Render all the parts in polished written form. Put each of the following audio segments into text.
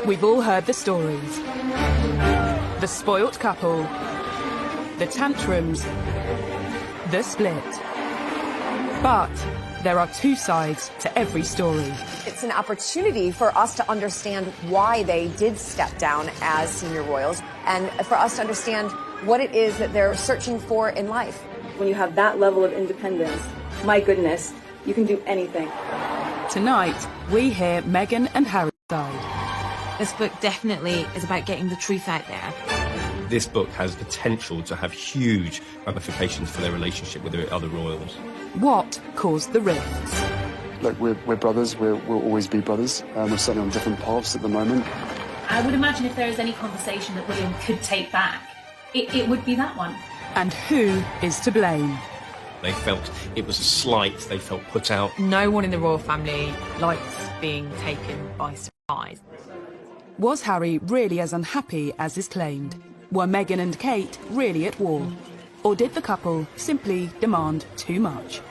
We've all heard the stories. The spoilt couple, the tantrums, the split. But there are two sides to every story. It's an opportunity for us to understand why they did step down as senior royals and for us to understand what it is that they're searching for in life. When you have that level of independence, my goodness, you can do anything. Tonight, we hear Meghan and Harry's side. This book definitely is about getting the truth out there. This book has potential to have huge ramifications for their relationship with the other royals. What caused the rifts? Look, we're brothers. We'll always be brothers. We're certainly on different paths at the moment. I would imagine if there is any conversation that William could take back, it would be that one. And who is to blame? They felt it was a slight, they felt put out. No one in the royal family likes being taken by surprise. Was Harry really as unhappy as is claimed? Were Meghan and Kate really at war? Or did the couple simply demand too much?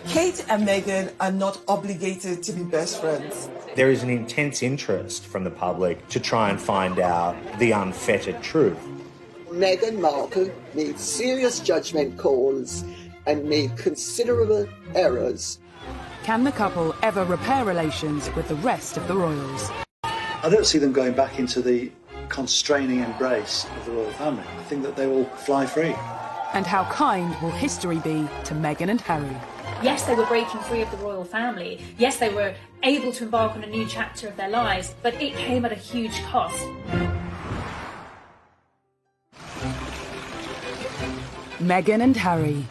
Kate and Meghan are not obligated to be best friends. There is an intense interest from the public to try and find out the unfettered truth. Meghan Markle made serious judgment calls and made considerable errors. Can the couple ever repair relations with the rest of the royals? I don't see them going back into the constraining embrace of the royal family. I think that they will fly free. And how kind will history be to Meghan and Harry? Yes, they were breaking free of the royal family. Yes, they were able to embark on a new chapter of their lives, but it came at a huge cost. Meghan and Harry.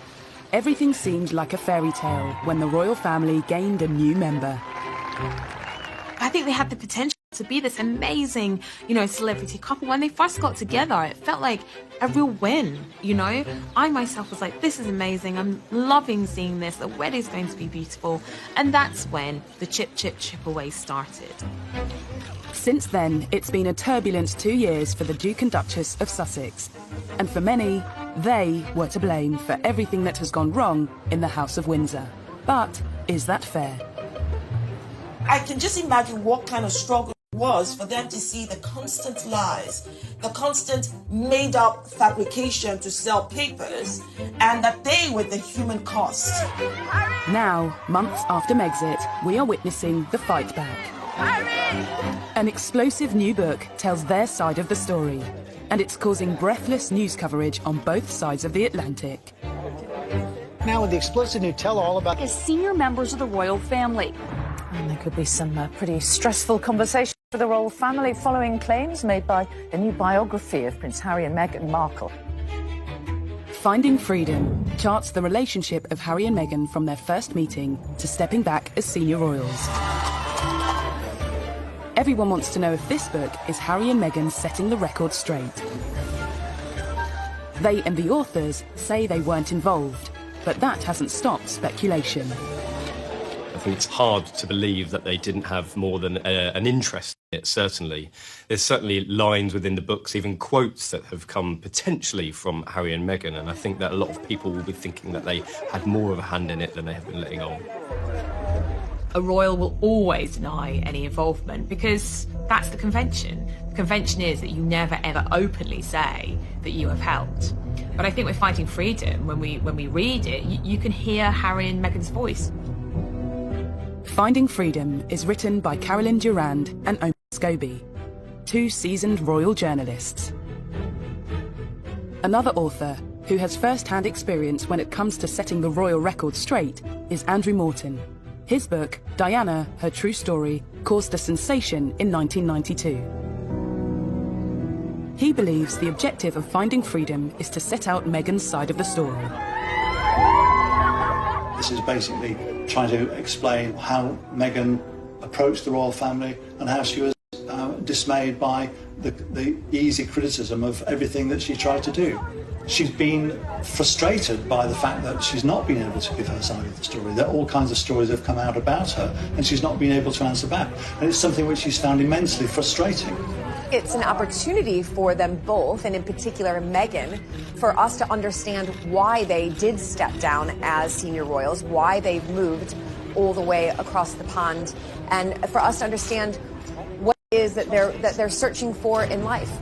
Everything seemed like a fairy tale when the royal family gained a new member. I think they had the potential to be this amazing, celebrity couple. When they first got together, it felt like a real win, I myself was like, this is amazing. I'm loving seeing this. The wedding's going to be beautiful. And that's when the chip, chip, chip away started. Since then, it's been a turbulent 2 years for the Duke and Duchess of Sussex. And for many, they were to blame for everything that has gone wrong in the House of Windsor. But is that fair? I can just imagine what kind of struggle it was for them to see the constant lies, the constant made-up fabrication to sell papers, and that they were the human cost. Now, months after Megxit, we are witnessing the fight back. An explosive new book tells their side of the story, and it's causing breathless news coverage on both sides of the Atlantic. Now with the explosive new tell-all about as senior members of the royal family. And there could be some pretty stressful conversations for the royal family following claims made by a new biography of Prince Harry and Meghan Markle. Finding Freedom charts the relationship of Harry and Meghan from their first meeting to stepping back as senior royals. Everyone wants to know if this book is Harry and Meghan setting the record straight. They and the authors say they weren't involved, but that hasn't stopped speculation. I think it's hard to believe that they didn't have more than an interest in it, certainly. There's certainly lines within the books, even quotes that have come potentially from Harry and Meghan, and I think that a lot of people will be thinking that they had more of a hand in it than they have been letting on. A royal will always deny any involvement because that's the convention. The convention is that you never ever openly say that you have helped. But I think with Fighting Freedom, when we read it, you can hear Harry and Meghan's voice. Finding Freedom is written by Carolyn Durand and Omar Scobie, two seasoned royal journalists. Another author who has first-hand experience when it comes to setting the royal record straight is Andrew Morton. His book, Diana, Her True Story, caused a sensation in 1992. He believes the objective of Finding Freedom is to set out Meghan's side of the story. This is basically trying to explain how Meghan approached the royal family and how she was dismayed by the easy criticism of everything that she tried to do. She's been frustrated by the fact that she's not been able to give her side of the story. There are all kinds of stories that have come out about her, and she's not been able to answer back. And it's something which she's found immensely frustrating. It's an opportunity for them both, and in particular Meghan, for us to understand why they did step down as senior royals, why they've moved all the way across the pond, and for us to understand is that they're searching for in life.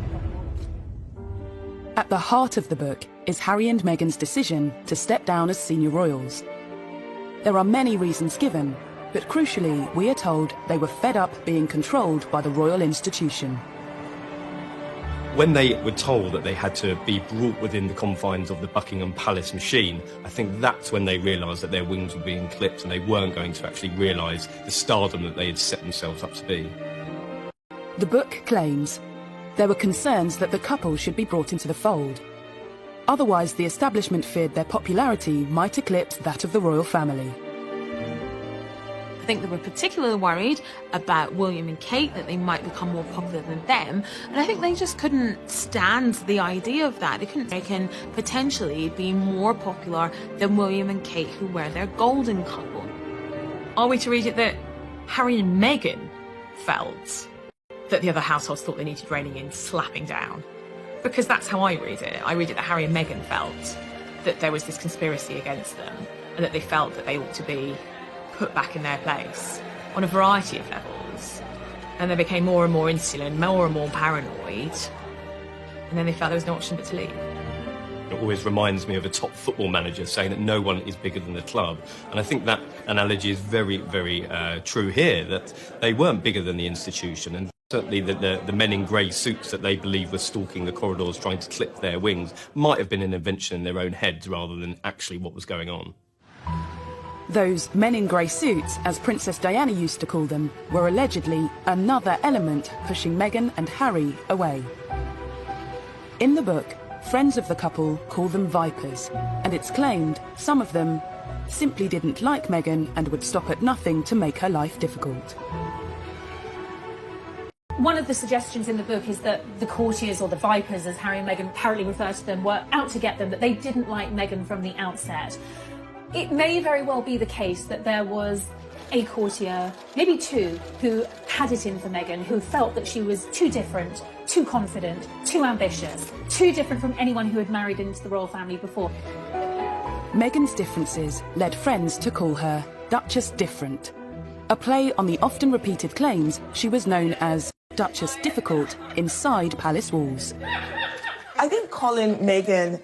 At the heart of the book is Harry and Meghan's decision to step down as senior royals. There are many reasons given, but crucially, we are told they were fed up being controlled by the royal institution. When they were told that they had to be brought within the confines of the Buckingham Palace machine, I think that's when they realised that their wings were being clipped and they weren't going to actually realise the stardom that they had set themselves up to be. The book claims there were concerns that the couple should be brought into the fold. Otherwise, the establishment feared their popularity might eclipse that of the royal family. I think they were particularly worried about William and Kate, that they might become more popular than them, and I think they just couldn't stand the idea of that. They couldn't reckon potentially be more popular than William and Kate, who were their golden couple. Are we to read it that Harry and Meghan felt that the other households thought they needed reining in, slapping down? Because that's how I read it. I read it that Harry and Meghan felt that there was this conspiracy against them and that they felt that they ought to be put back in their place on a variety of levels. And they became more and more insular, more and more paranoid, and then they felt there was no option but to leave. It always reminds me of a top football manager saying that no one is bigger than the club. And I think that analogy is very, very true here, that they weren't bigger than the institution. And certainly the men in grey suits that they believe were stalking the corridors trying to clip their wings might have been an invention in their own heads rather than actually what was going on. Those men in grey suits, as Princess Diana used to call them, were allegedly another element pushing Meghan and Harry away. In the book, friends of the couple call them vipers, and it's claimed some of them simply didn't like Meghan and would stop at nothing to make her life difficult. One of the suggestions in the book is that the courtiers, or the vipers as Harry and Meghan apparently refer to them, were out to get them, that they didn't like Meghan from the outset. It may very well be the case that there was a courtier, maybe two, who had it in for Meghan, who felt that she was too different, too confident, too ambitious, too different from anyone who had married into the royal family before. Meghan's differences led friends to call her Duchess Different, a play on the often repeated claims she was known as Duchess Difficult inside palace walls. I think calling Meghan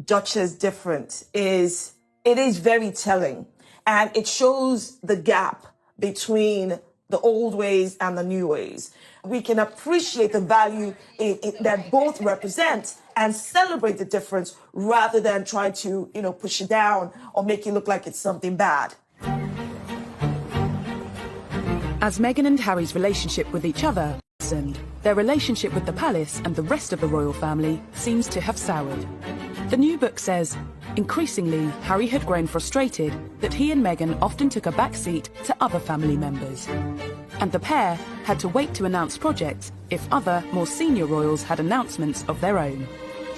Duchess Different is very telling, and it shows the gap between the old ways and the new ways. We can appreciate the value that both represent and celebrate the difference rather than try to, push it down or make it look like it's something bad. As Meghan and Harry's relationship with each other worsened, their relationship with the palace and the rest of the royal family seems to have soured. The new book says, increasingly, Harry had grown frustrated that he and Meghan often took a back seat to other family members. And the pair had to wait to announce projects if other, more senior royals had announcements of their own.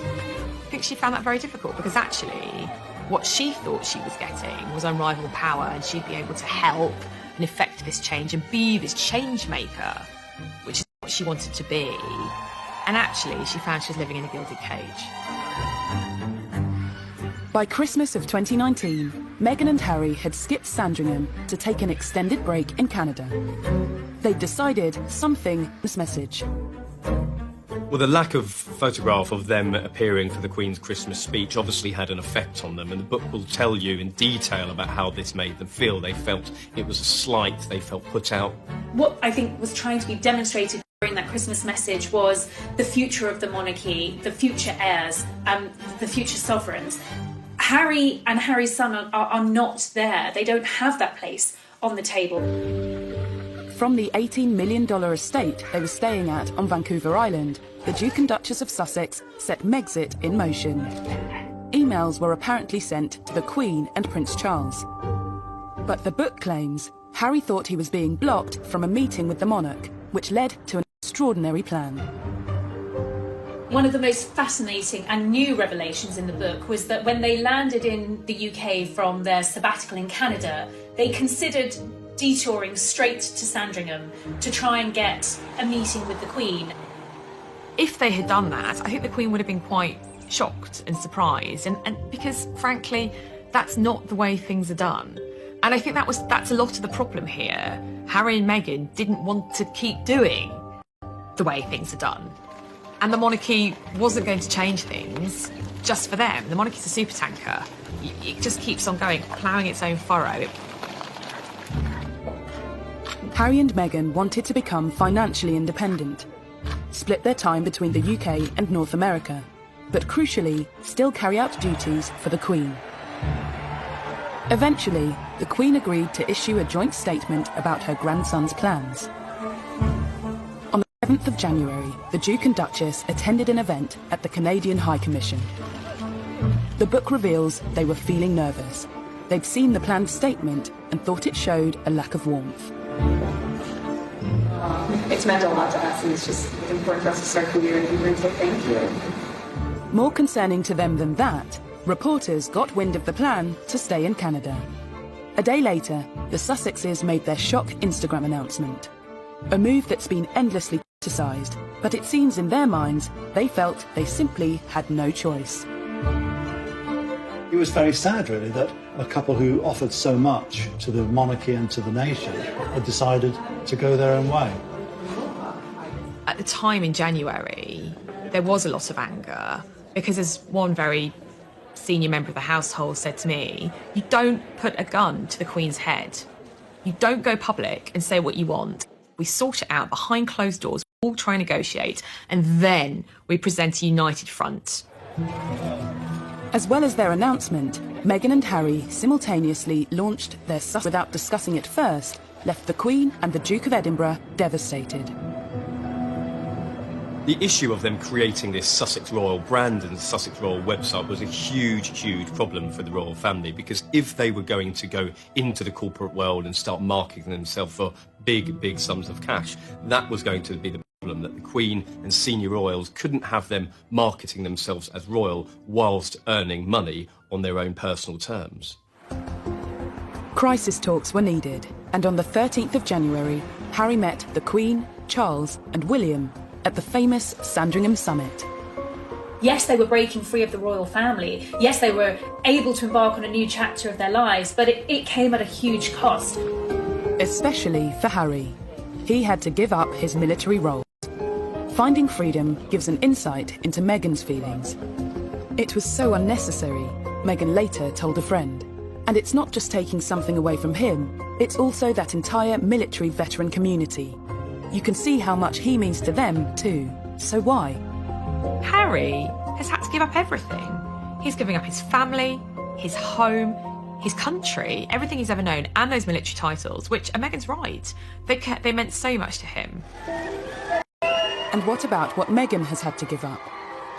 I think she found that very difficult because actually what she thought she was getting was unrivaled power, and she'd be able to help and effect this change and be this change maker, which is what she wanted to be. And actually she found she was living in a gilded cage. By Christmas of 2019, Meghan and Harry had skipped Sandringham to take an extended break in Canada. They'd decided something was message. Well, the lack of photograph of them appearing for the Queen's Christmas speech obviously had an effect on them, and the book will tell you in detail about how this made them feel. They felt it was a slight, they felt put out. What I think was trying to be demonstrated during that Christmas message was the future of the monarchy, the future heirs, the future sovereigns. Harry and Harry's son are not there. They don't have that place on the table. From the $18 million estate they were staying at on Vancouver Island, the Duke and Duchess of Sussex set Megxit in motion. Emails were apparently sent to the Queen and Prince Charles. But the book claims Harry thought he was being blocked from a meeting with the monarch, which led to an extraordinary plan. One of the most fascinating and new revelations in the book was that when they landed in the UK from their sabbatical in Canada, they considered detouring straight to Sandringham to try and get a meeting with the Queen. If they had done that, I think the Queen would have been quite shocked and surprised, and because, frankly, that's not the way things are done. And I think that's a lot of the problem here. Harry and Meghan didn't want to keep doing the way things are done. And the monarchy wasn't going to change things just for them. The monarchy's a supertanker. It just keeps on going, ploughing its own furrow. Harry and Meghan wanted to become financially independent, split their time between the UK and North America, but crucially, still carry out duties for the Queen. Eventually, the Queen agreed to issue a joint statement about her grandson's plans. On the 7th of January, the Duke and Duchess attended an event at the Canadian High Commission. The book reveals they were feeling nervous. They'd seen the planned statement and thought it showed a lack of warmth. It's meant a lot to us, and it's just important for us to start the year and even say thank you. More concerning to them than that, reporters got wind of the plan to stay in Canada. A day later, the Sussexes made their shock Instagram announcement. A move that's been endlessly criticised, but it seems in their minds they felt they simply had no choice. It was very sad, really, that a couple who offered so much to the monarchy and to the nation had decided to go their own way. At the time in January, there was a lot of anger because, as one very senior member of the household said to me, you don't put a gun to the Queen's head. You don't go public and say what you want. We sort it out behind closed doors, we all try and negotiate, and then we present a united front. As well as their announcement, Meghan and Harry simultaneously launched their Sussex without discussing it first, left the Queen and the Duke of Edinburgh devastated. The issue of them creating this Sussex Royal brand and Sussex Royal website was a huge, huge problem for the royal family, because if they were going to go into the corporate world and start marketing themselves for big, big sums of cash, that was going to be the problem, that the Queen and senior royals couldn't have them marketing themselves as royal whilst earning money on their own personal terms. Crisis talks were needed, and on the 13th of January, Harry met the Queen, Charles and William at the famous Sandringham Summit. Yes, they were breaking free of the royal family. Yes, they were able to embark on a new chapter of their lives, but it came at a huge cost. Especially for Harry. He had to give up his military role. Finding freedom gives an insight into Meghan's feelings. It was so unnecessary, Meghan later told a friend. And it's not just taking something away from him, it's also that entire military veteran community. You can see how much he means to them too. So why? Harry has had to give up everything. He's giving up his family, his home, his country, everything he's ever known, and those military titles, which, and Meghan's right, they meant so much to him. And what about what Meghan has had to give up?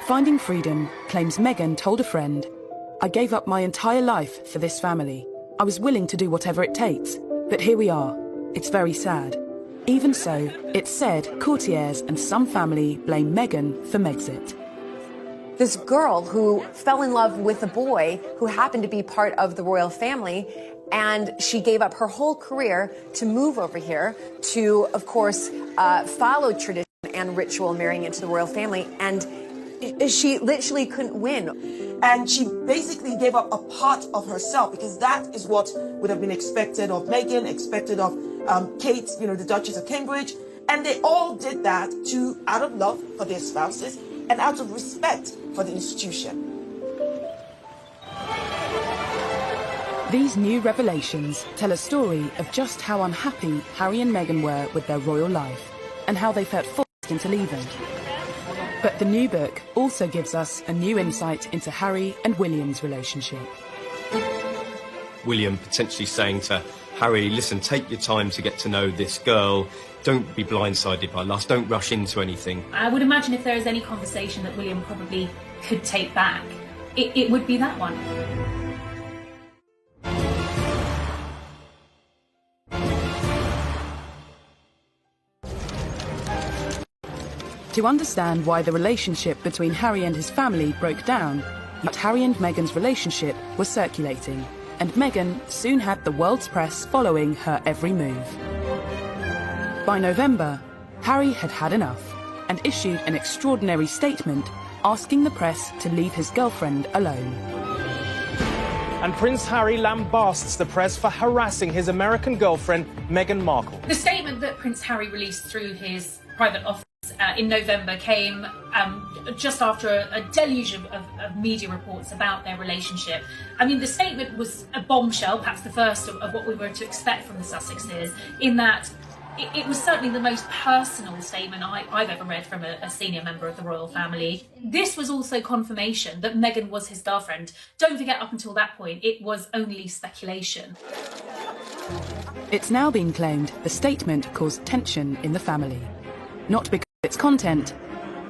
Finding freedom claims Meghan told a friend, "I gave up my entire life for this family. I was willing to do whatever it takes, but here we are. It's very sad." Even so, it's said courtiers and some family blame Meghan for Megxit. This girl who fell in love with a boy who happened to be part of the royal family, and she gave up her whole career to move over here to, of course, follow tradition and ritual, marrying into the royal family, and she literally couldn't win. And she basically gave up a part of herself, because that is what would have been expected of Meghan, expected of Kate, the Duchess of Cambridge. And they all did that out of love for their spouses and out of respect for the institution. These new revelations tell a story of just how unhappy Harry and Meghan were with their royal life and how they felt forced into leaving. But the new book also gives us a new insight into Harry and William's relationship. William potentially saying to Harry, listen, take your time to get to know this girl. Don't be blindsided by lust. Don't rush into anything. I would imagine if there is any conversation that William probably could take back, it would be that one. To understand why the relationship between Harry and his family broke down, yet Harry and Meghan's relationship was circulating, and Meghan soon had the world's press following her every move. By November, Harry had had enough and issued an extraordinary statement asking the press to leave his girlfriend alone. And Prince Harry lambasts the press for harassing his American girlfriend, Meghan Markle. The statement that Prince Harry released through his private office Sussex in November came just after a deluge of media reports about their relationship. I mean, the statement was a bombshell, perhaps the first of what we were to expect from the Sussexes, in that it was certainly the most personal statement I've ever read from a senior member of the royal family. This was also confirmation that Meghan was his girlfriend. Don't forget, up until that point, it was only speculation. It's now been claimed the statement caused tension in the family. Not because of its content,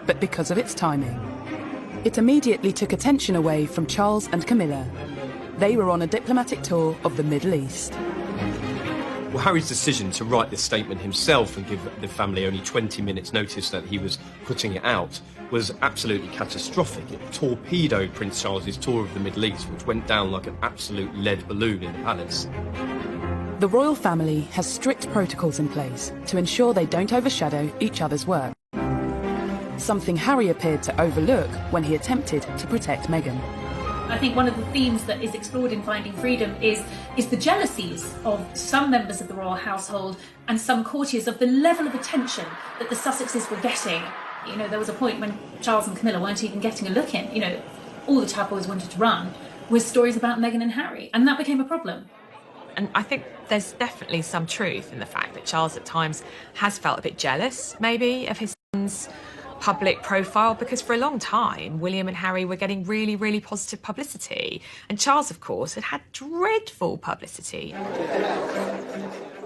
but because of its timing. It immediately took attention away from Charles and Camilla. They were on a diplomatic tour of the Middle East. Well, Harry's decision to write this statement himself and give the family only 20 minutes notice that he was putting it out was absolutely catastrophic. It torpedoed Prince Charles's tour of the Middle East, which went down like an absolute lead balloon in the palace. The royal family has strict protocols in place to ensure they don't overshadow each other's work. Something Harry appeared to overlook when he attempted to protect Meghan. I think one of the themes that is explored in Finding Freedom is the jealousies of some members of the royal household and some courtiers of the level of attention that the Sussexes were getting. You know, there was a point when Charles and Camilla weren't even getting a look in. You know, all the tabloids wanted to run was stories about Meghan and Harry, and that became a problem. And I think there's definitely some truth in the fact that Charles at times has felt a bit jealous, maybe, of his son's public profile, because for a long time William and Harry were getting really, really positive publicity, and Charles, of course, had dreadful publicity.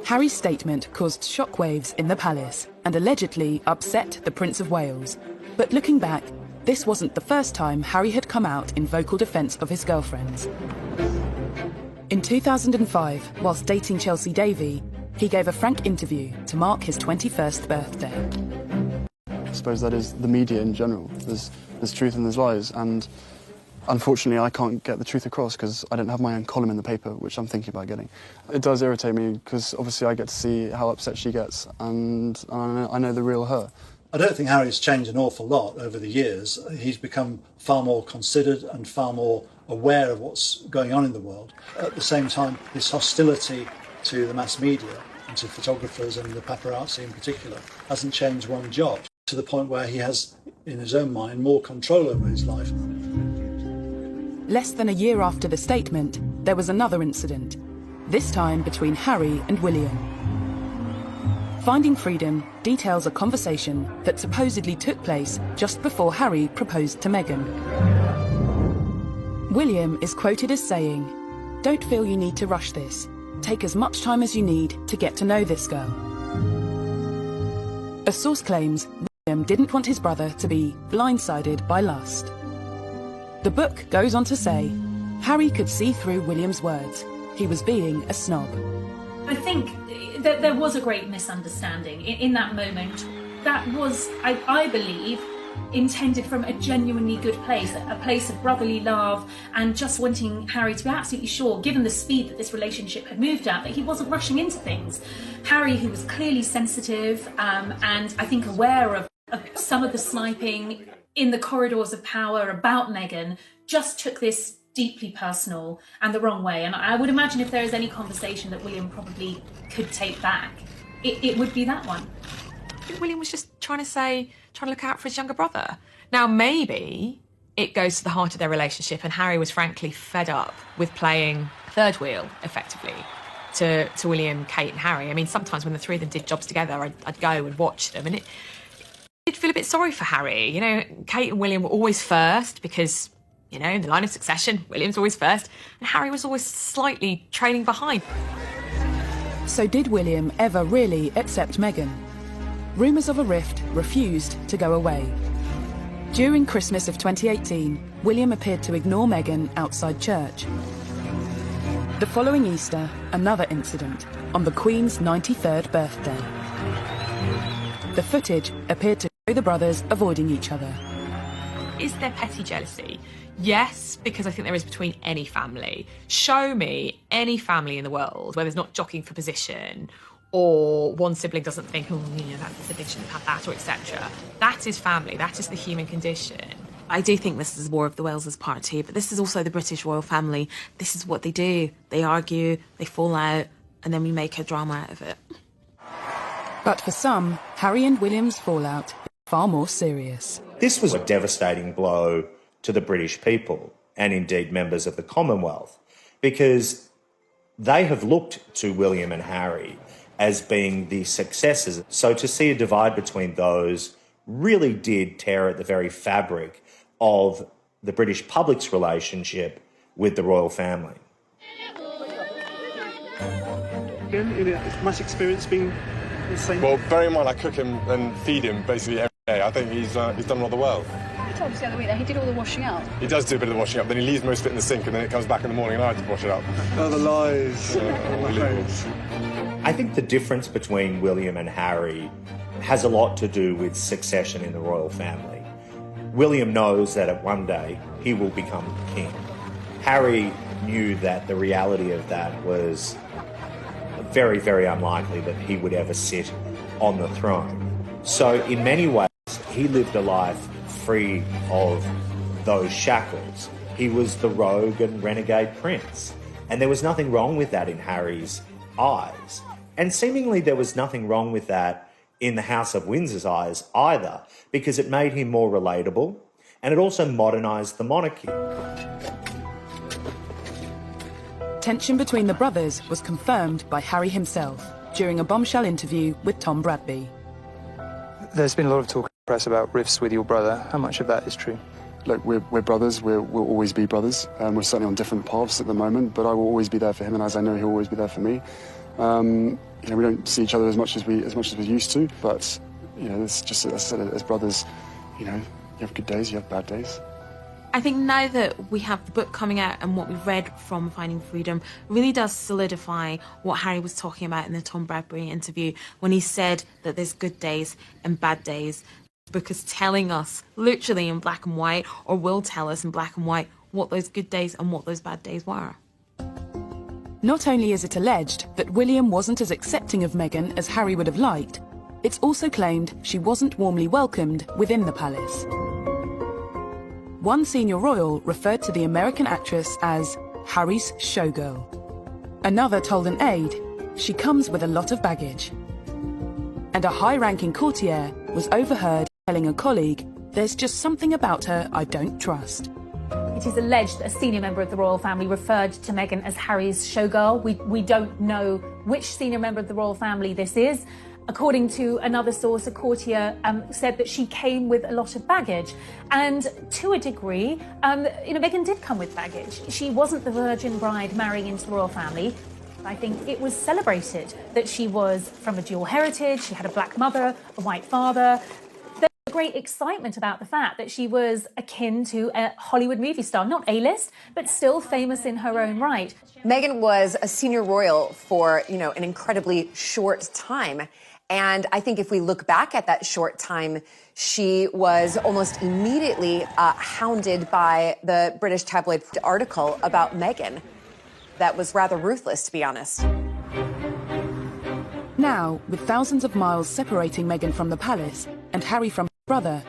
Harry's statement caused shockwaves in the palace and allegedly upset the Prince of Wales. But looking back, this wasn't the first time Harry had come out in vocal defence of his girlfriends. In 2005, whilst dating Chelsea Davy, he gave a frank interview to mark his 21st birthday. I suppose that is the media in general. There's truth and there's lies, and unfortunately I can't get the truth across because I don't have my own column in the paper, which I'm thinking about getting. It does irritate me because obviously I get to see how upset she gets, and I know the real her. I don't think Harry's changed an awful lot over the years. He's become far more considered and far more aware of what's going on in the world. At the same time, his hostility to the mass media and to photographers and the paparazzi in particular hasn't changed one jot, to the point where he has, in his own mind, more control over his life. Less than a year after the statement, there was another incident, this time between Harry and William. Finding Freedom details a conversation that supposedly took place just before Harry proposed to Meghan. William is quoted as saying, "Don't feel you need to rush this. Take as much time as you need to get to know this girl." A source claims William didn't want his brother to be blindsided by lust. The book goes on to say, Harry could see through William's words. He was being a snob. I think that there was a great misunderstanding in that moment. That was, I believe, intended from a genuinely good place, a place of brotherly love and just wanting Harry to be absolutely sure, given the speed that this relationship had moved at, that he wasn't rushing into things. Harry, who was clearly sensitive and I think aware of some of the sniping in the corridors of power about Meghan, just took this deeply personal and the wrong way. And I would imagine if there is any conversation that William probably could take back, it would be that one. I think William was just trying to look out for his younger brother. Now, maybe it goes to the heart of their relationship, and Harry was frankly fed up with playing third wheel, effectively, to William, Kate and Harry. I mean, sometimes when the three of them did jobs together, I'd go and watch them, and it did feel a bit sorry for Harry. You know, Kate and William were always first because, you know, in the line of succession, William's always first, and Harry was always slightly trailing behind. So did William ever really accept Meghan? Rumours of a rift refused to go away. During Christmas of 2018, William appeared to ignore Meghan outside church. The following Easter, another incident, on the Queen's 93rd birthday. The footage appeared to show the brothers avoiding each other. Is there petty jealousy? Yes, because I think there is between any family. Show me any family in the world where there's not jockeying for position, or one sibling doesn't think, oh, you know, that sibling shouldn't have had that, or etc. That is family. That is the human condition. I do think this is War of the Waleses Part 2, but this is also the British royal family. This is what they do. They argue, they fall out, and then we make a drama out of it. But for some, Harry and William's fallout is far more serious. This was a devastating blow to the British people and indeed members of the Commonwealth, because they have looked to William and Harry as being the successors. So to see a divide between those really did tear at the very fabric of the British public's relationship with the royal family. Has much experience being the same? Well, bear in mind I cook him and feed him basically every day. I think he's done well the world. He told us the other week that he did all the washing up. He does do a bit of the washing up, then he leaves most of it in the sink, and then it comes back in the morning and I have to wash it up. Oh, the lies. I think the difference between William and Harry has a lot to do with succession in the royal family. William knows that at one day he will become king. Harry knew that the reality of that was very, very unlikely that he would ever sit on the throne. So in many ways, he lived a life free of those shackles. He was the rogue and renegade prince. And there was nothing wrong with that in Harry's eyes. And seemingly there was nothing wrong with that in the House of Windsor's eyes either, because it made him more relatable and it also modernised the monarchy. Tension between the brothers was confirmed by Harry himself during a bombshell interview with Tom Bradby. There's been a lot of talk in the press about rifts with your brother. How much of that is true? Look, we're brothers. We'll always be brothers. We're certainly on different paths at the moment, but I will always be there for him, and as I know, he'll always be there for me. We don't see each other as much as we used to, but it's just, as I said, as brothers, you have good days, you have bad days. I think now that we have the book coming out and what we've read from Finding Freedom really does solidify what Harry was talking about in the Tom Bradby interview when he said that there's good days and bad days. The book is telling us literally in black and white, or will tell us in black and white, what those good days and what those bad days were. Not only is it alleged that William wasn't as accepting of Meghan as Harry would have liked, it's also claimed she wasn't warmly welcomed within the palace. One senior royal referred to the American actress as Harry's showgirl. Another told an aide she comes with a lot of baggage. And a high-ranking courtier was overheard telling a colleague, "There's just something about her I don't trust." It is alleged that a senior member of the royal family referred to Meghan as Harry's showgirl. We don't know which senior member of the royal family this is. According to another source, a courtier said that she came with a lot of baggage. And to a degree, Meghan did come with baggage. She wasn't the virgin bride marrying into the royal family. I think it was celebrated that she was from a dual heritage. She had a black mother, a white father. There was great excitement about the fact that she was akin to a Hollywood movie star, not A-list, but still famous in her own right. Meghan was a senior royal for, an incredibly short time. And I think if we look back at that short time, she was almost immediately hounded by the British tabloid article about Meghan. That was rather ruthless, to be honest. Now, with thousands of miles separating Meghan from the palace and Harry from her brother,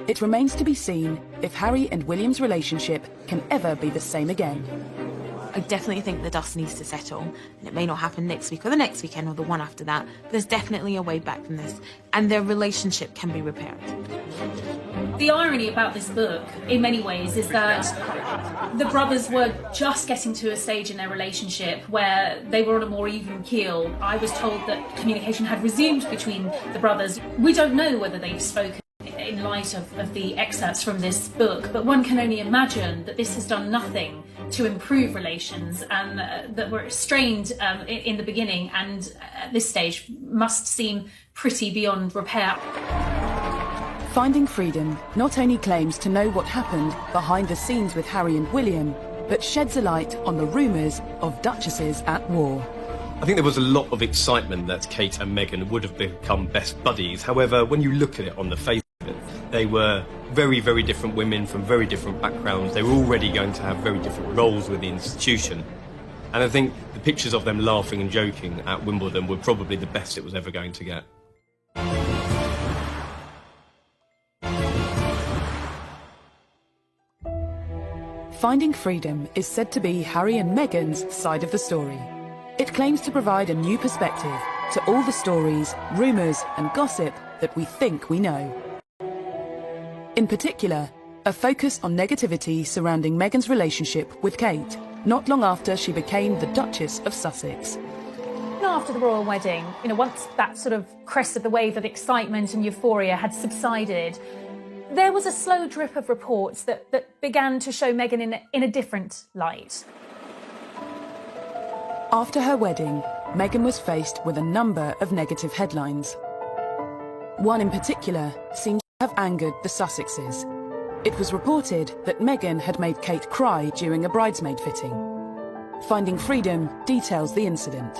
it remains to be seen if Harry and William's relationship can ever be the same again. I definitely think the dust needs to settle, and it may not happen next week or the next weekend or the one after that, but there's definitely a way back from this, and their relationship can be repaired. The irony about this book, in many ways, is that the brothers were just getting to a stage in their relationship where they were on a more even keel. I was told that communication had resumed between the brothers. We don't know whether they've spoken in light of the excerpts from this book, but one can only imagine that this has done nothing to improve relations that were strained in the beginning and at this stage must seem pretty beyond repair. Finding Freedom not only claims to know what happened behind the scenes with Harry and William, but sheds a light on the rumours of duchesses at war. I think there was a lot of excitement that Kate and Meghan would have become best buddies. However, when you look at it on the face of it, they were very, very different women from very different backgrounds. They were already going to have very different roles with the institution. And I think the pictures of them laughing and joking at Wimbledon were probably the best it was ever going to get. Finding Freedom is said to be Harry and Meghan's side of the story. It claims to provide a new perspective to all the stories, rumours and gossip that we think we know. In particular, a focus on negativity surrounding Meghan's relationship with Kate, not long after she became the Duchess of Sussex. After the royal wedding, once that sort of crest of the wave of excitement and euphoria had subsided, there was a slow drip of reports that began to show Meghan in a different light. After her wedding, Meghan was faced with a number of negative headlines. One in particular seems to have angered the Sussexes. It was reported that Meghan had made Kate cry during a bridesmaid fitting. Finding Freedom details the incident.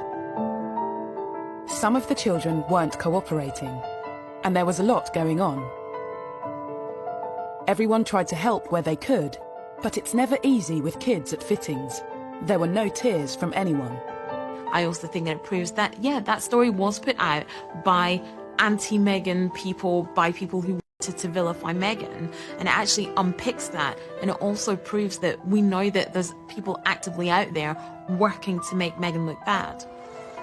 Some of the children weren't cooperating, and there was a lot going on. Everyone tried to help where they could, but it's never easy with kids at fittings. There were no tears from anyone. I also think that it proves that, that story was put out by anti-Meghan people, by people who wanted to vilify Meghan, and it actually unpicks that, and it also proves that we know that there's people actively out there working to make Meghan look bad.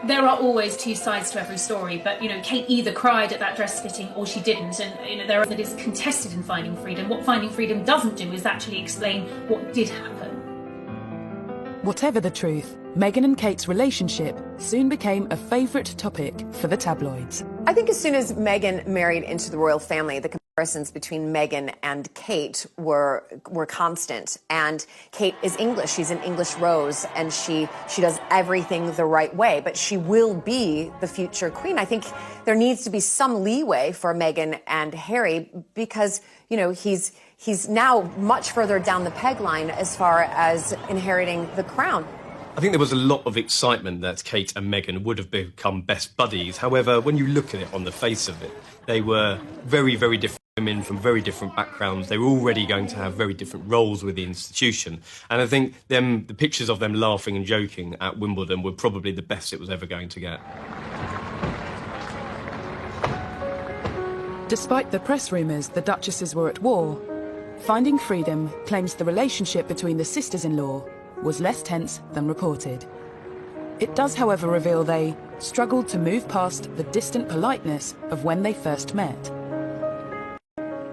There are always two sides to every story, but Kate either cried at that dress fitting or she didn't, and that is contested in Finding Freedom. What Finding Freedom doesn't do is actually explain what did happen. Whatever the truth, Meghan and Kate's relationship soon became a favourite topic for the tabloids. I think as soon as Meghan married into the royal family, the comparisons between Meghan and Kate were constant. And Kate is English. She's an English rose, and she does everything the right way. But she will be the future queen. I think there needs to be some leeway for Meghan and Harry because, he's now much further down the peg line as far as inheriting the crown. I think there was a lot of excitement that Kate and Meghan would have become best buddies. However, when you look at it on the face of it, they were very, very different women from very different backgrounds. They were already going to have very different roles with the institution. And I think the pictures of them laughing and joking at Wimbledon were probably the best it was ever going to get. Despite the press rumours the Duchesses were at war, Finding Freedom claims the relationship between the sisters-in-law was less tense than reported. It does, however, reveal they struggled to move past the distant politeness of when they first met.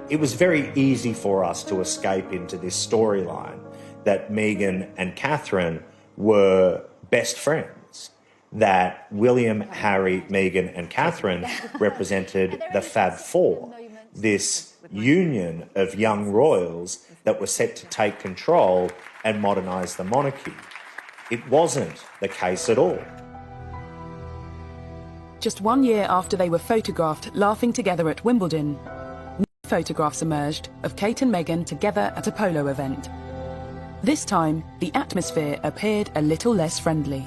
It was very easy for us to escape into this storyline that Meghan and Catherine were best friends, that William, Harry, Meghan and Catherine represented the Fab Four, this union of young royals that were set to take control and modernise the monarchy. It wasn't the case at all. Just 1 year after they were photographed laughing together at Wimbledon, new photographs emerged of Kate and Meghan together at a polo event. This time, the atmosphere appeared a little less friendly.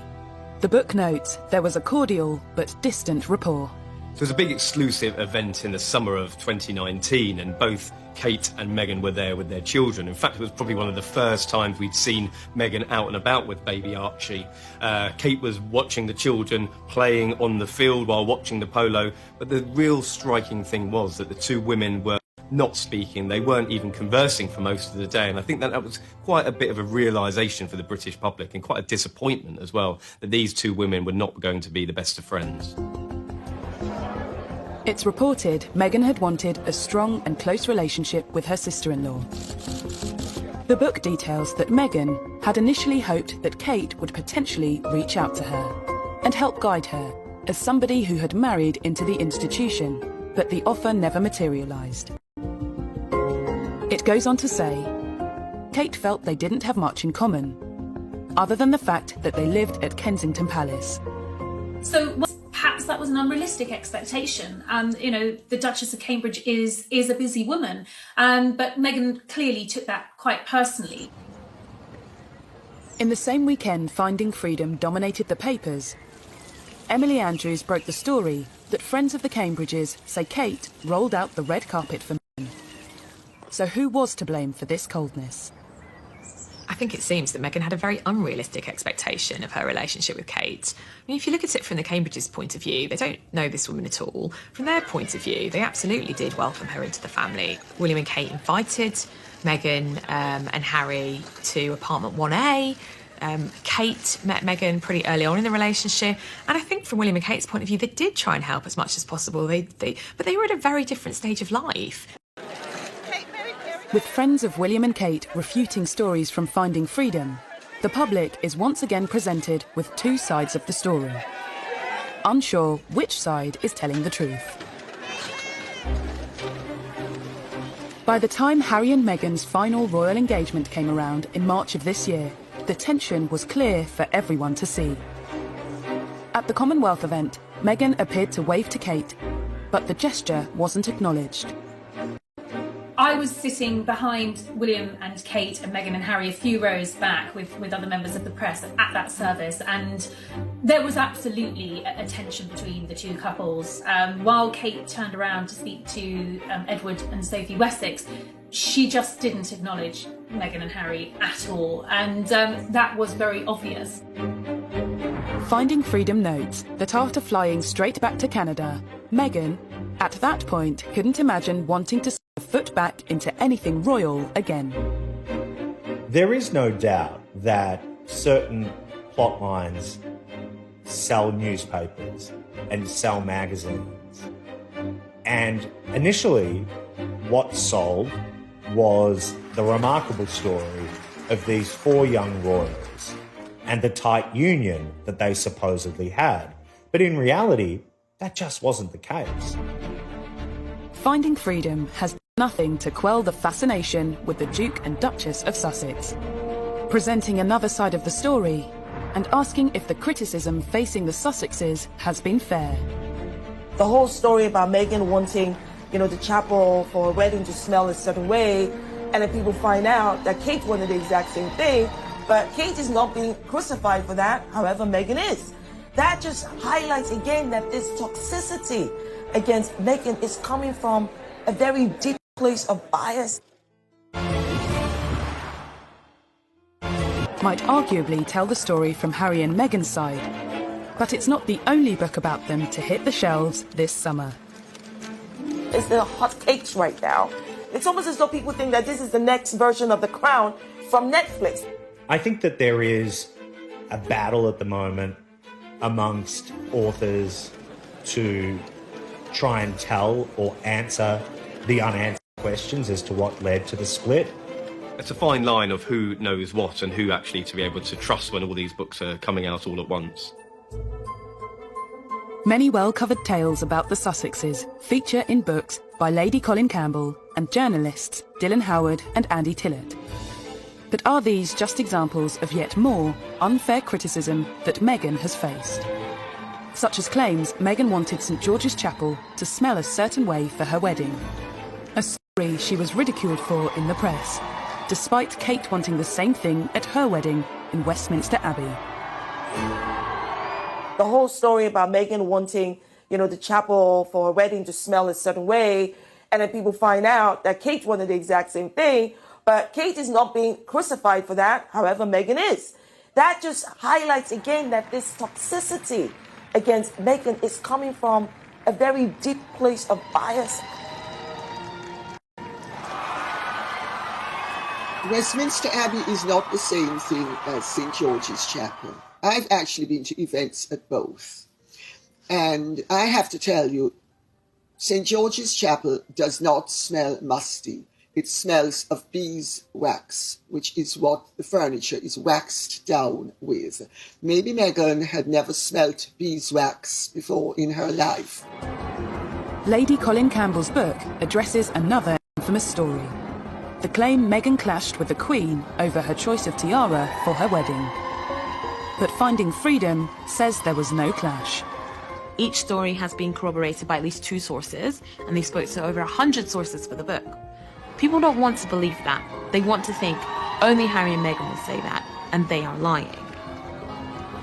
The book notes there was a cordial but distant rapport. So it was a big exclusive event in the summer of 2019, and both Kate and Meghan were there with their children. In fact, it was probably one of the first times we'd seen Meghan out and about with baby Archie. Kate was watching the children playing on the field while watching the polo, but the real striking thing was that the two women were not speaking. They weren't even conversing for most of the day, and I think that was quite a bit of a realisation for the British public, and quite a disappointment as well, that these two women were not going to be the best of friends. It's reported Meghan had wanted a strong and close relationship with her sister-in-law. The book details that Meghan had initially hoped that Kate would potentially reach out to her and help guide her as somebody who had married into the institution, but the offer never materialised. It goes on to say, Kate felt they didn't have much in common, other than the fact that they lived at Kensington Palace. So perhaps that was an unrealistic expectation. The Duchess of Cambridge is a busy woman, but Meghan clearly took that quite personally. In the same weekend Finding Freedom dominated the papers, Emily Andrews broke the story that friends of the Cambridges say Kate rolled out the red carpet for Meghan. So who was to blame for this coldness? I think it seems that Meghan had a very unrealistic expectation of her relationship with Kate. I mean, if you look at it from the Cambridges' point of view, they don't know this woman at all. From their point of view, they absolutely did welcome her into the family. William and Kate invited Meghan and Harry to apartment 1A. Kate met Meghan pretty early on in the relationship, and I think from William and Kate's point of view, they did try and help as much as possible. But they were at a very different stage of life. Kate, Mary With friends of William and Kate refuting stories from Finding Freedom, the public is once again presented with two sides of the story, unsure which side is telling the truth. By the time Harry and Meghan's final royal engagement came around in March of this year, the tension was clear for everyone to see. At the Commonwealth event, Meghan appeared to wave to Kate, but the gesture wasn't acknowledged. I was sitting behind William and Kate and Meghan and Harry a few rows back with other members of the press at that service, and there was absolutely a tension between the two couples. While Kate turned around to speak to Edward and Sophie Wessex, she just didn't acknowledge Meghan and Harry at all, and that was very obvious. Finding Freedom notes that after flying straight back to Canada, Meghan, at that point, couldn't imagine wanting to set a foot back into anything royal again. There is no doubt that certain plot lines sell newspapers and sell magazines. And initially, what sold was the remarkable story of these four young royals and the tight union that they supposedly had. But in reality, that just wasn't the case. Finding Freedom has nothing to quell the fascination with the Duke and Duchess of Sussex, presenting another side of the story and asking if the criticism facing the Sussexes has been fair. The whole story about Meghan wanting, the chapel for a wedding to smell a certain way, and then people find out that Kate wanted the exact same thing, but Kate is not being crucified for that, however Meghan is. That just highlights again that this toxicity against Meghan is coming from a very deep place of bias. Might arguably tell the story from Harry and Meghan's side, but it's not the only book about them to hit the shelves this summer. It's the hot cakes right now. It's almost as though people think that this is the next version of The Crown from Netflix. I think that there is a battle at the moment amongst authors to try and tell or answer the unanswered questions as to what led to the split. It's a fine line of who knows what and who actually to be able to trust when all these books are coming out all at once. Many well-covered tales about the Sussexes feature in books by Lady Colin Campbell and journalists Dylan Howard and Andy Tillett. But are these just examples of yet more unfair criticism that Meghan has faced? Such as claims Meghan wanted St George's Chapel to smell a certain way for her wedding. A story she was ridiculed for in the press, despite Kate wanting the same thing at her wedding in Westminster Abbey. The whole story about Meghan wanting, the chapel for a wedding to smell a certain way, and then people find out that Kate wanted the exact same thing, but Kate is not being crucified for that, however Meghan is. That just highlights again that this toxicity against Meghan is coming from a very deep place of bias. Westminster Abbey is not the same thing as St George's Chapel. I've actually been to events at both. And I have to tell you, St George's Chapel does not smell musty. It smells of beeswax, which is what the furniture is waxed down with. Maybe Meghan had never smelt beeswax before in her life. Lady Colin Campbell's book addresses another infamous story. The claim Meghan clashed with the Queen over her choice of tiara for her wedding. But Finding Freedom says there was no clash. Each story has been corroborated by at least 2 sources, and they spoke to over 100 sources for the book. People don't want to believe that. They want to think only Harry and Meghan will say that, and they are lying.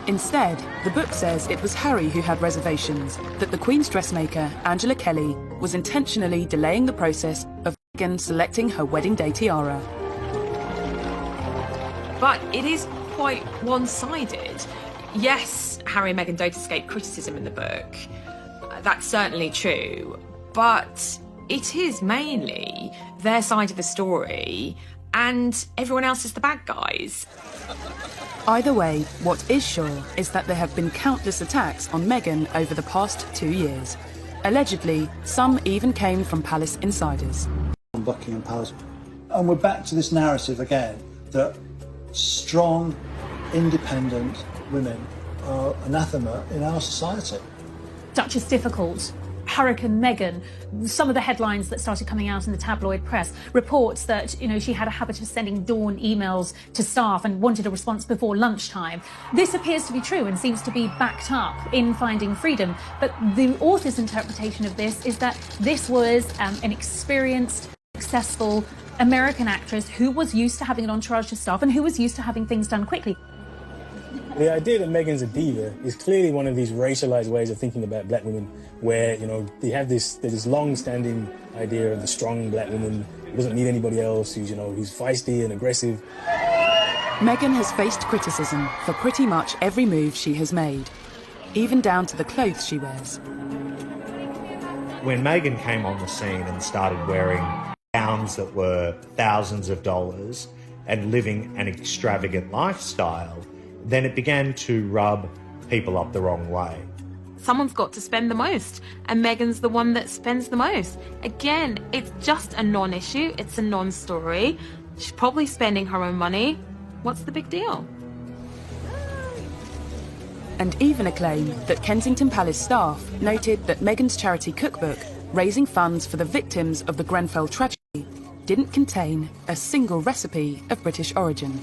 Instead, the book says it was Harry who had reservations, that the Queen's dressmaker, Angela Kelly, was intentionally delaying the process of Meghan selecting her wedding day tiara. But it is quite one-sided. Yes, Harry and Meghan don't escape criticism in the book. That's certainly true. But it is mainly their side of the story, and everyone else is the bad guys. Either way, what is sure is that there have been countless attacks on Meghan over the past 2 years. Allegedly, some even came from palace insiders. Buckingham Palace And we're back to this narrative again, that strong, independent women are anathema in our society. Such is difficult. Hurricane Meghan, some of the headlines that started coming out in the tabloid press, reports that, she had a habit of sending dawn emails to staff and wanted a response before lunchtime. This appears to be true and seems to be backed up in Finding Freedom. But the author's interpretation of this is that this was an experienced, successful American actress who was used to having an entourage of staff and who was used to having things done quickly. The idea that Meghan's a diva is clearly one of these racialized ways of thinking about black women where, they have this long-standing idea of the strong black woman who doesn't need anybody else, who's feisty and aggressive. Meghan has faced criticism for pretty much every move she has made, even down to the clothes she wears. When Meghan came on the scene and started wearing gowns that were thousands of dollars and living an extravagant lifestyle, then it began to rub people up the wrong way. Someone's got to spend the most, and Meghan's the one that spends the most. Again, it's just a non-issue, it's a non-story. She's probably spending her own money. What's the big deal? And even a claim that Kensington Palace staff noted that Meghan's charity cookbook, raising funds for the victims of the Grenfell tragedy, didn't contain a single recipe of British origin.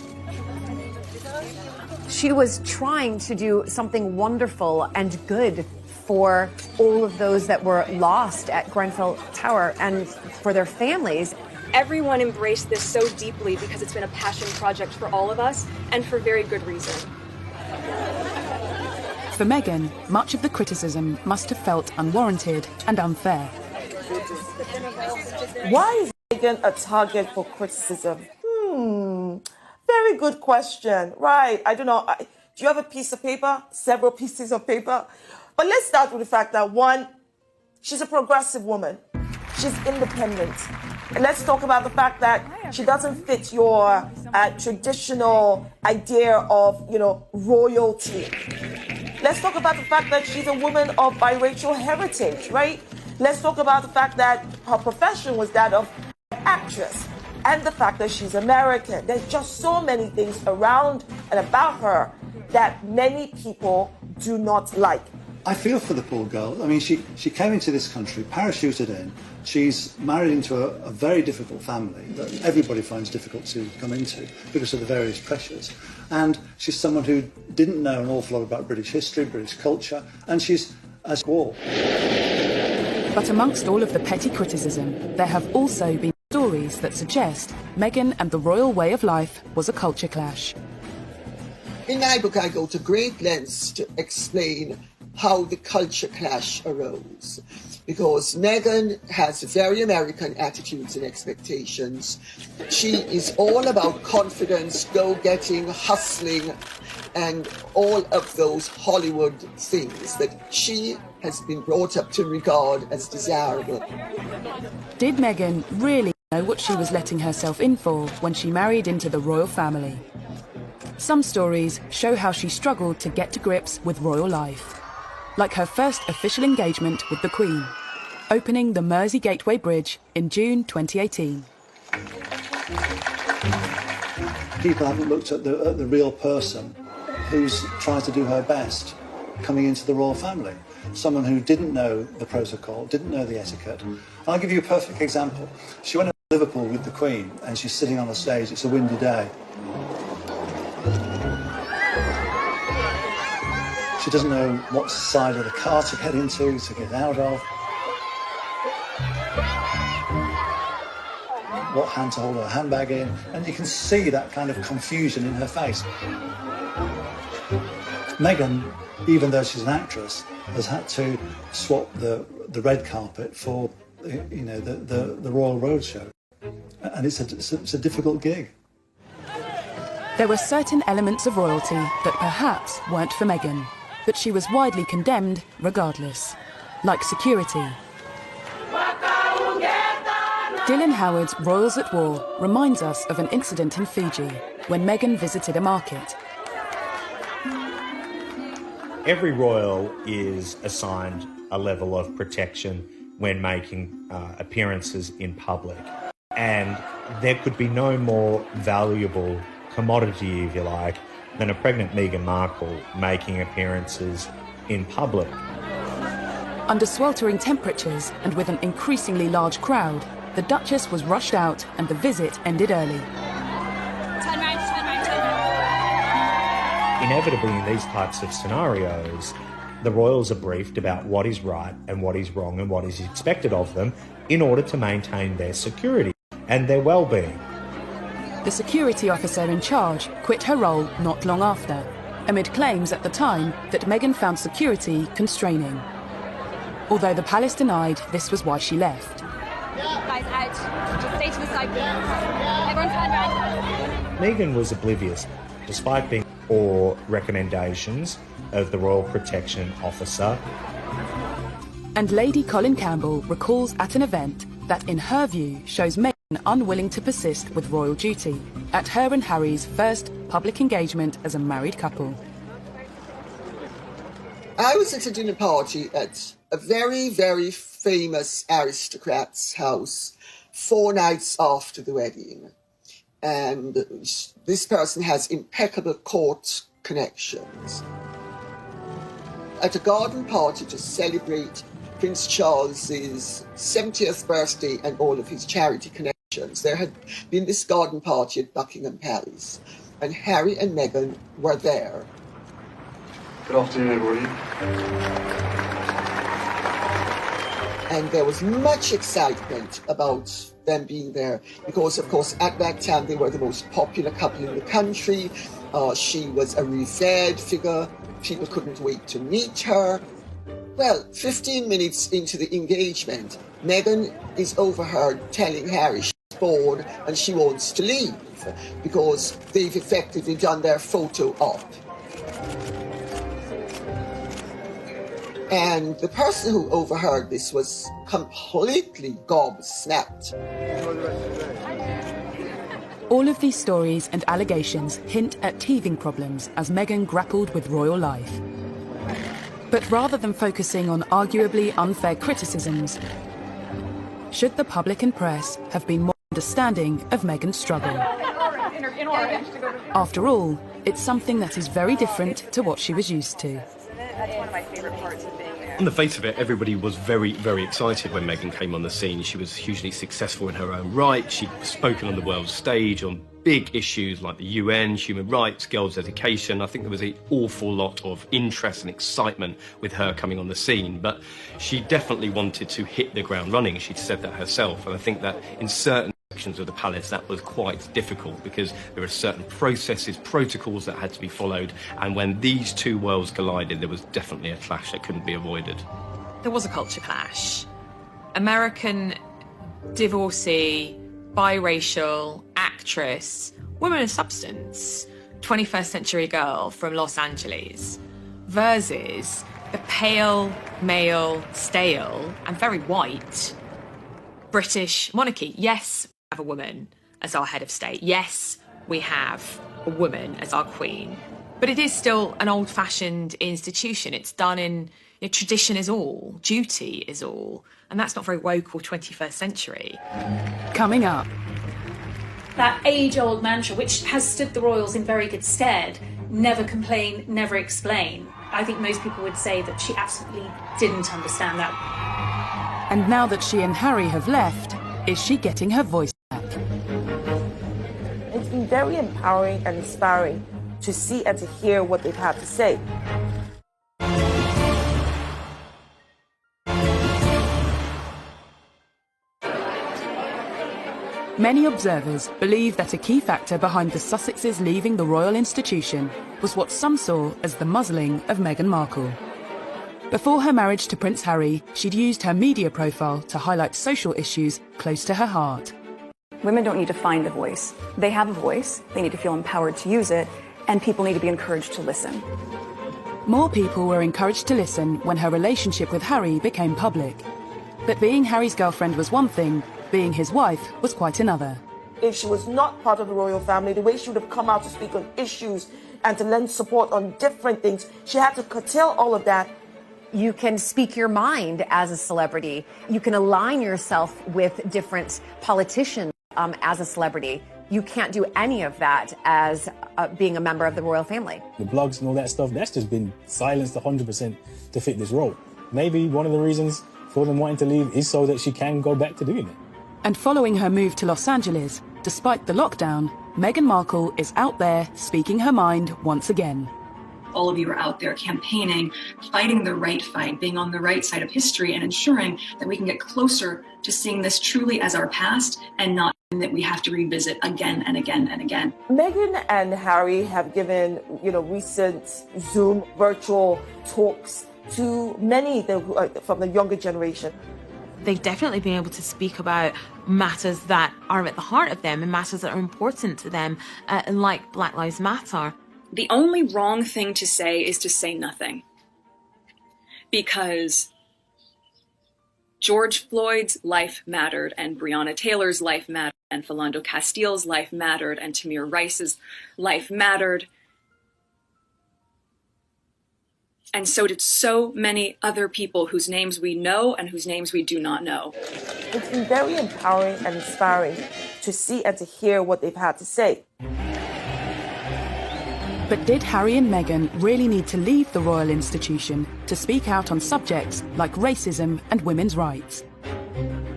She was trying to do something wonderful and good for all of those that were lost at Grenfell Tower and for their families. Everyone embraced this so deeply because it's been a passion project for all of us, and for very good reason. For Meghan, much of the criticism must have felt unwarranted and unfair. Why is Meghan a target for criticism? Very good question. Right. I don't know. Do you have a piece of paper? Several pieces of paper? But let's start with the fact that, one, she's a progressive woman. She's independent. And let's talk about the fact that she doesn't fit your traditional idea of, royalty. Let's talk about the fact that she's a woman of biracial heritage, right? Let's talk about the fact that her profession was that of actress. And the fact that she's American. There's just so many things around and about her that many people do not like. I feel for the poor girl. I mean, she came into this country, parachuted in. She's married into a very difficult family that everybody finds difficult to come into because of the various pressures. And she's someone who didn't know an awful lot about British history, British culture, and she's a squaw. But amongst all of the petty criticism, there have also been stories that suggest Meghan and the royal way of life was a culture clash. In my book, I go to great lengths to explain how the culture clash arose. Because Meghan has very American attitudes and expectations. She is all about confidence, go-getting, hustling, and all of those Hollywood things that she has been brought up to regard as desirable. Did Meghan really know what she was letting herself in for when she married into the royal family? Some stories show how she struggled to get to grips with royal life, like her first official engagement with the Queen, opening the Mersey Gateway Bridge in June 2018. People haven't looked at the real person who's tried to do her best coming into the royal family. Someone who didn't know the protocol, didn't know the etiquette. I'll give you a perfect example. She went to Liverpool with the Queen and she's sitting on the stage. It's a windy day. She doesn't know what side of the car to get into, to get out of, what hand to hold her handbag in, and you can see that kind of confusion in her face. Meghan, even though she's an actress, has had to swap the red carpet for the Royal Road show, and it's a difficult gig. There were certain elements of royalty that perhaps weren't for Meghan, but she was widely condemned regardless, like security. Dylan Howard's Royals at War reminds us of an incident in Fiji when Meghan visited a market. Every royal is assigned a level of protection when making appearances in public. And there could be no more valuable commodity, if you like, than a pregnant Meghan Markle making appearances in public. Under sweltering temperatures and with an increasingly large crowd, the Duchess was rushed out and the visit ended early. Turn round. Inevitably, in these types of scenarios, the royals are briefed about what is right and what is wrong and what is expected of them in order to maintain their security and their well-being. The security officer in charge quit her role not long after, amid claims at the time that Meghan found security constraining. Although the palace denied this was why she left. Guys, out. Just stay to the side, please. Everyone turn round. Meghan was oblivious, despite being for recommendations of the Royal Protection Officer. And Lady Colin Campbell recalls at an event that, in her view, shows Meghan unwilling to persist with royal duty at her and Harry's first public engagement as a married couple. I was at a dinner party at a very, very famous aristocrat's house 4 nights after the wedding. And this person has impeccable court connections. At a garden party to celebrate Prince Charles's 70th birthday and all of his charity connections, there had been this garden party at Buckingham Palace, and Harry and Meghan were there. Good afternoon, everybody. And there was much excitement about them being there because, of course, at that time they were the most popular couple in the country. She was a revered figure. People couldn't wait to meet her. Well, 15 minutes into the engagement, Meghan is overheard telling Harry she's bored and she wants to leave because they've effectively done their photo op. And the person who overheard this was completely gobsmacked. All of these stories and allegations hint at teething problems as Meghan grappled with royal life. But rather than focusing on arguably unfair criticisms, should the public and press have been more understanding of Meghan's struggle? After all, it's something that is very different to what she was used to. That's one of my favorite parts of being there. On the face of it, everybody was very, very excited when Meghan came on the scene. She was hugely successful in her own right. She'd spoken on the world stage on big issues like the UN, human rights, girls' education. I think there was an awful lot of interest and excitement with her coming on the scene, but she definitely wanted to hit the ground running. She'd said that herself, and I think that in certain sections of the palace that was quite difficult because there are certain processes, protocols that had to be followed, and when these two worlds collided, there was definitely a clash that couldn't be avoided. There was a culture clash. American divorcee, biracial, actress, woman of substance, 21st century girl from Los Angeles, versus the pale, male, stale, and very white British monarchy. Yes, we have a woman as our head of state. Yes, we have a woman as our queen. But it is still an old-fashioned institution. It's done in tradition is all, duty is all. And that's not very woke or 21st century. Coming up. That age-old mantra, which has stood the royals in very good stead, never complain, never explain. I think most people would say that she absolutely didn't understand that. And now that she and Harry have left, is she getting her voice back? It's been very empowering and inspiring to see and to hear what they've had to say. Many observers believe that a key factor behind the Sussexes leaving the royal institution was what some saw as the muzzling of Meghan Markle. Before her marriage to Prince Harry, she'd used her media profile to highlight social issues close to her heart. Women don't need to find a voice. They have a voice, they need to feel empowered to use it, and people need to be encouraged to listen. More people were encouraged to listen when her relationship with Harry became public. But being Harry's girlfriend was one thing, being his wife was quite another. If she was not part of the royal family, the way she would have come out to speak on issues and to lend support on different things, she had to curtail all of that. You can speak your mind as a celebrity. You can align yourself with different politicians. as a celebrity. You can't do any of that as being a member of the royal family. The blogs and all that stuff, that's just been silenced 100% to fit this role. Maybe one of the reasons for them wanting to leave is so that she can go back to doing it. And following her move to Los Angeles, despite the lockdown, Meghan Markle is out there speaking her mind once again. All of you are out there campaigning, fighting the right fight, being on the right side of history, and ensuring that we can get closer to seeing this truly as our past and not that we have to revisit again and again and again. Meghan and Harry have given, recent Zoom virtual talks to many from the younger generation. They've definitely been able to speak about matters that are at the heart of them and matters that are important to them, like Black Lives Matter. The only wrong thing to say is to say nothing. Because George Floyd's life mattered, and Breonna Taylor's life mattered, and Philando Castile's life mattered, and Tamir Rice's life mattered. And so did so many other people whose names we know and whose names we do not know. It's been very empowering and inspiring to see and to hear what they've had to say. But did Harry and Meghan really need to leave the royal institution to speak out on subjects like racism and women's rights?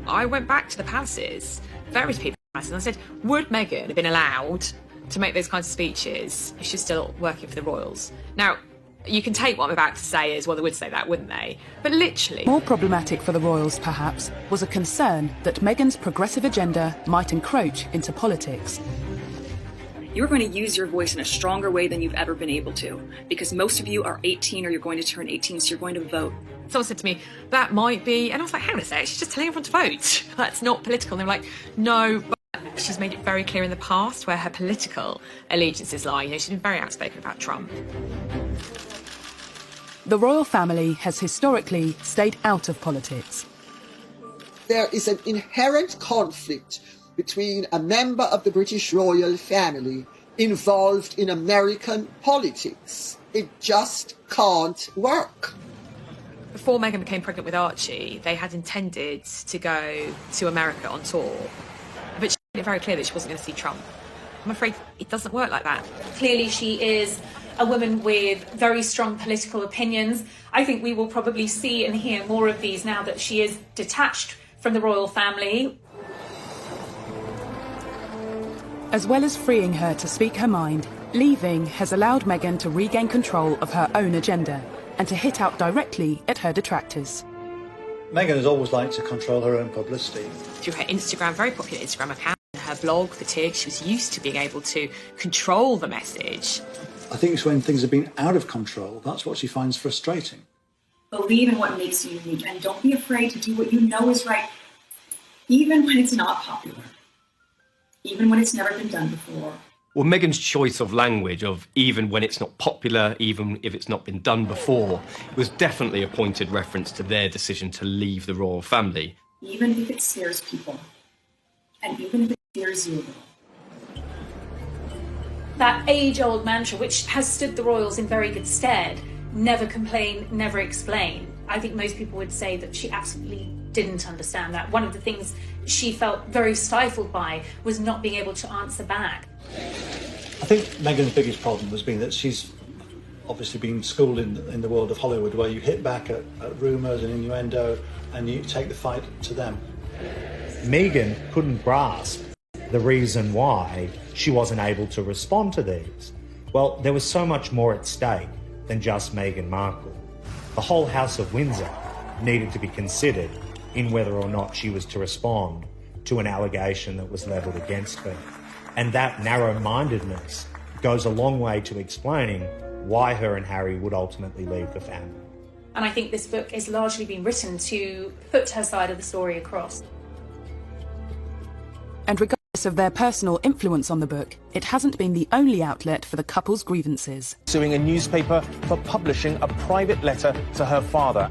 I went back to the palaces, various people, and I said, would Meghan have been allowed to make those kinds of speeches if she's still working for the royals? Now, you can take what I'm about to say as, well, they would say that, wouldn't they? But literally... More problematic for the royals, perhaps, was a concern that Meghan's progressive agenda might encroach into politics. You're going to use your voice in a stronger way than you've ever been able to, because most of you are 18 or you're going to turn 18, so you're going to vote. Someone said to me, that might be, and I was like, hang on a sec, she's just telling everyone to vote. That's not political. And they were like, no, but she's made it very clear in the past where her political allegiances lie. She's been very outspoken about Trump. The royal family has historically stayed out of politics. There is an inherent conflict between a member of the British royal family involved in American politics. It just can't work. Before Meghan became pregnant with Archie, they had intended to go to America on tour, but she made it very clear that she wasn't going to see Trump. I'm afraid it doesn't work like that. Clearly she is a woman with very strong political opinions. I think we will probably see and hear more of these now that she is detached from the royal family. As well as freeing her to speak her mind, leaving has allowed Meghan to regain control of her own agenda and to hit out directly at her detractors. Meghan has always liked to control her own publicity. Through her Instagram, very popular Instagram account, her blog, The Tig, she was used to being able to control the message. I think it's when things have been out of control, that's what she finds frustrating. Believe in what makes you unique, and don't be afraid to do what you know is right, even when it's not popular. Even when it's never been done before. Well, Meghan's choice of language of even when it's not popular, even if it's not been done before, was definitely a pointed reference to their decision to leave the royal family. Even if it scares people. And even if it scares you a little. That age-old mantra, which has stood the royals in very good stead, never complain, never explain. I think most people would say that she absolutely didn't understand that. One of the things she felt very stifled by was not being able to answer back. I think Meghan's biggest problem has been that she's obviously been schooled in the world of Hollywood, where you hit back at rumours and innuendo and you take the fight to them. Meghan couldn't grasp the reason why she wasn't able to respond to these. Well, there was so much more at stake than just Meghan Markle. The whole House of Windsor needed to be considered in whether or not she was to respond to an allegation that was levelled against her. And that narrow-mindedness goes a long way to explaining why her and Harry would ultimately leave the family. And I think this book has largely been written to put her side of the story across. And regardless of their personal influence on the book, it hasn't been the only outlet for the couple's grievances. Suing a newspaper for publishing a private letter to her father.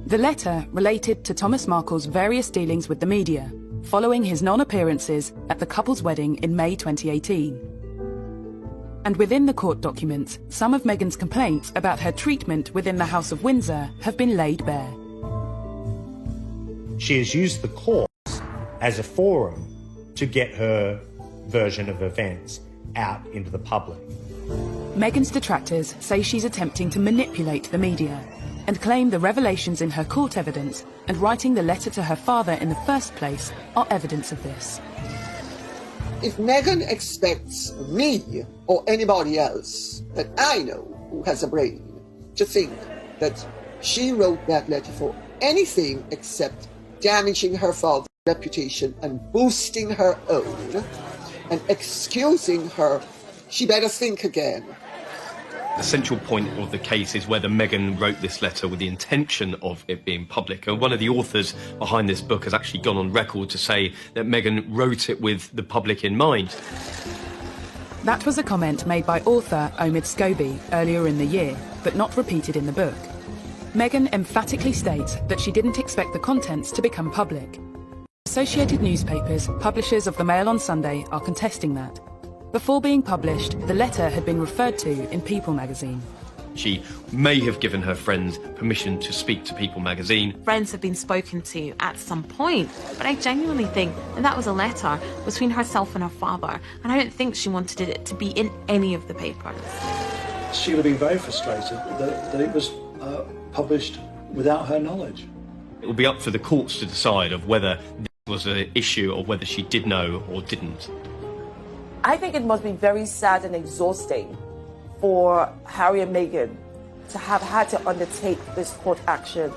The letter related to Thomas Markle's various dealings with the media, following his non-appearances at the couple's wedding in May 2018. And within the court documents, some of Meghan's complaints about her treatment within the House of Windsor have been laid bare. She has used the courts as a forum to get her version of events out into the public. Meghan's detractors say she's attempting to manipulate the media and claim the revelations in her court evidence and writing the letter to her father in the first place are evidence of this. If Meghan expects me or anybody else that I know who has a brain to think that she wrote that letter for anything except damaging her father's reputation and boosting her own and excusing her, she better think again. The central point of the case is whether Meghan wrote this letter with the intention of it being public. And one of the authors behind this book has actually gone on record to say that Meghan wrote it with the public in mind. That was a comment made by author Omid Scobie earlier in the year, but not repeated in the book. Meghan emphatically states that she didn't expect the contents to become public. Associated newspapers, publishers of the Mail on Sunday, are contesting that. Before being published, the letter had been referred to in People magazine. She may have given her friend permission to speak to People magazine. Friends have been spoken to at some point, but I genuinely think that was a letter between herself and her father, and I don't think she wanted it to be in any of the papers. She would have been very frustrated that it was published without her knowledge. It will be up for the courts to decide of whether this was an issue or whether she did know or didn't. I think it must be very sad and exhausting for Harry and Meghan to have had to undertake this court action.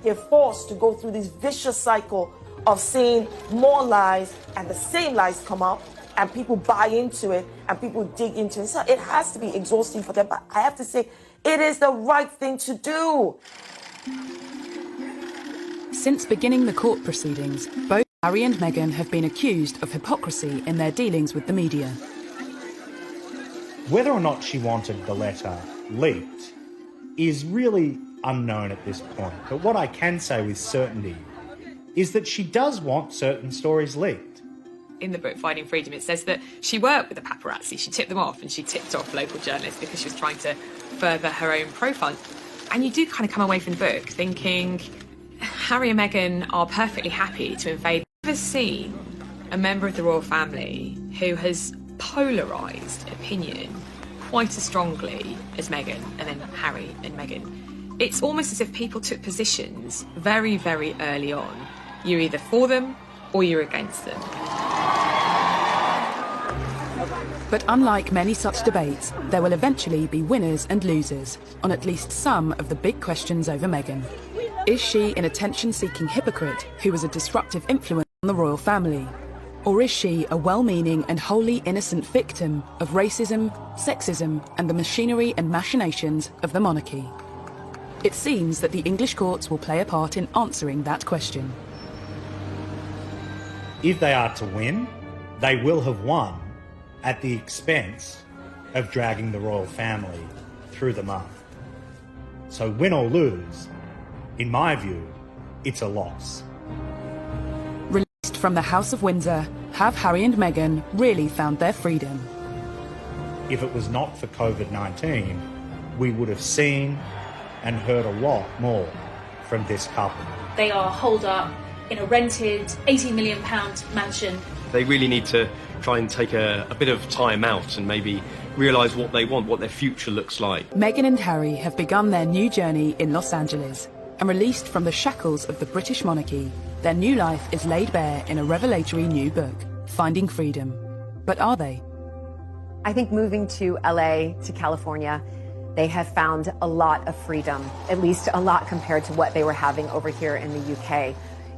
They're forced to go through this vicious cycle of seeing more lies and the same lies come up and people buy into it and people dig into it. So it has to be exhausting for them. But I have to say, it is the right thing to do. Since beginning the court proceedings, both Harry and Meghan have been accused of hypocrisy in their dealings with the media. Whether or not she wanted the letter leaked is really unknown at this point. But what I can say with certainty is that she does want certain stories leaked. In the book Finding Freedom, it says that she worked with the paparazzi. She tipped them off, and she tipped off local journalists because she was trying to further her own profile. And you do kind of come away from the book thinking Harry and Meghan are perfectly happy to invade. I've never seen a member of the royal family who has polarised opinion quite as strongly as Meghan and then Harry and Meghan. It's almost as if people took positions very, very early on. You're either for them or you're against them. But unlike many such debates, there will eventually be winners and losers on at least some of the big questions over Meghan. Is she an attention-seeking hypocrite who was a disruptive influence on the royal family? Or is she a well-meaning and wholly innocent victim of racism, sexism, and the machinery and machinations of the monarchy? It seems that the English courts will play a part in answering that question. If they are to win, they will have won at the expense of dragging the royal family through the mud. So win or lose, in my view, it's a loss. Released from the House of Windsor, have Harry and Meghan really found their freedom? If it was not for COVID-19, we would have seen and heard a lot more from this couple. They are holed up in a rented £80 million mansion. They really need to try and take a bit of time out and maybe realise what they want, what their future looks like. Meghan and Harry have begun their new journey in Los Angeles, and released from the shackles of the British monarchy, their new life is laid bare in a revelatory new book, Finding Freedom. But are they? I think moving to LA, to California, they have found a lot of freedom, at least a lot compared to what they were having over here in the UK.